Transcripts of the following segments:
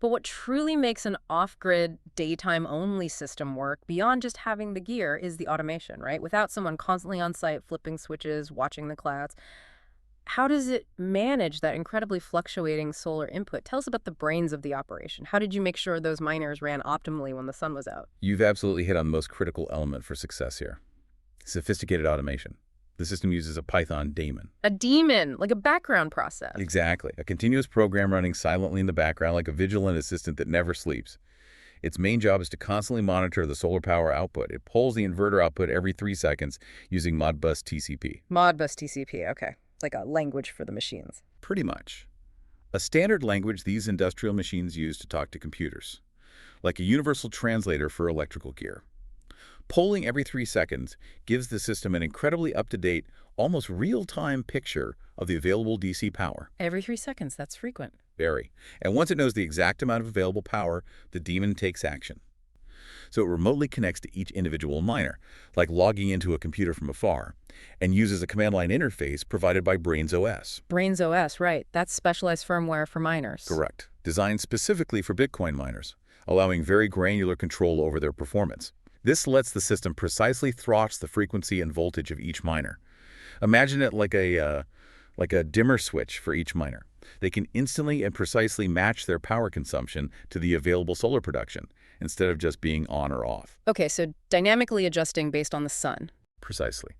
But what truly makes an off-grid, daytime-only system work beyond just having the gear is the automation, right? Without someone constantly on site flipping switches, watching the clouds. How does it manage that incredibly fluctuating solar input? Tell us about the brains of the operation. How did you make sure those miners ran optimally when the sun was out? You've absolutely hit on the most critical element for success here. Sophisticated automation. The system uses a Python daemon. A daemon, like a background process. Exactly. A continuous program running silently in the background like a vigilant assistant that never sleeps. Its main job is to constantly monitor the solar power output. It pulls the inverter output every 3 seconds using Modbus TCP. Modbus TCP, okay. Like a language for the machines. Pretty much. A standard language these industrial machines use to talk to computers. Like a universal translator for electrical gear. Polling every 3 seconds gives the system an incredibly up-to-date, almost real-time picture of the available DC power. Every 3 seconds, that's frequent. Very. And once it knows the exact amount of available power, the daemon takes action. So it remotely connects to each individual miner, like logging into a computer from afar, and uses a command line interface provided by Brains OS. Brains OS, right. That's specialized firmware for miners. Correct. Designed specifically for Bitcoin miners, allowing very granular control over their performance. This lets the system precisely throttle the frequency and voltage of each miner. Imagine it like a dimmer switch for each miner. They can instantly and precisely match their power consumption to the available solar production, instead of just being on or off. Okay, so dynamically adjusting based on the sun. Precisely.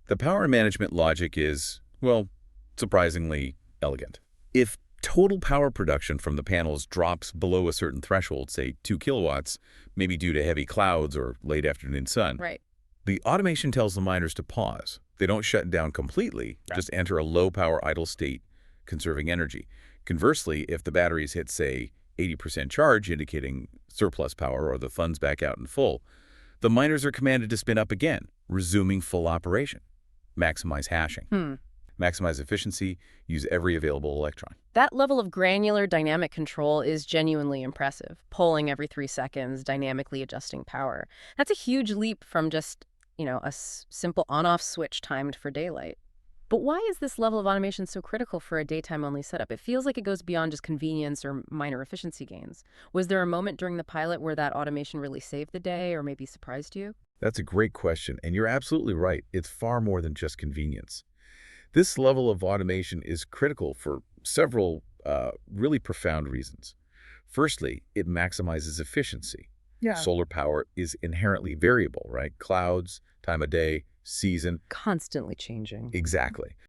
The power management logic is, well, surprisingly elegant. If total power production from the panels drops below a certain threshold, say 2 kilowatts, maybe due to heavy clouds or late afternoon sun, Right. the automation tells the miners to pause. They don't shut down completely, just enter a low-power idle state, conserving energy. Conversely, if the batteries hit, say, 80% charge, indicating surplus power or the funds back out in full, the miners are commanded to spin up again, resuming full operation. Maximize hashing. Maximize efficiency, use every available electron. That level of granular dynamic control is genuinely impressive. Polling every 3 seconds, dynamically adjusting power. That's a huge leap from just, a simple on-off switch timed for daylight. But why is this level of automation so critical for a daytime-only setup? It feels like it goes beyond just convenience or minor efficiency gains. Was there a moment during the pilot where that automation really saved the day or maybe surprised you? That's a great question, and you're absolutely right. It's far more than just convenience. This level of automation is critical for several really profound reasons. Firstly, it maximizes efficiency. Yeah. Solar power is inherently variable, right? Clouds, time of day, season. Constantly changing. Exactly.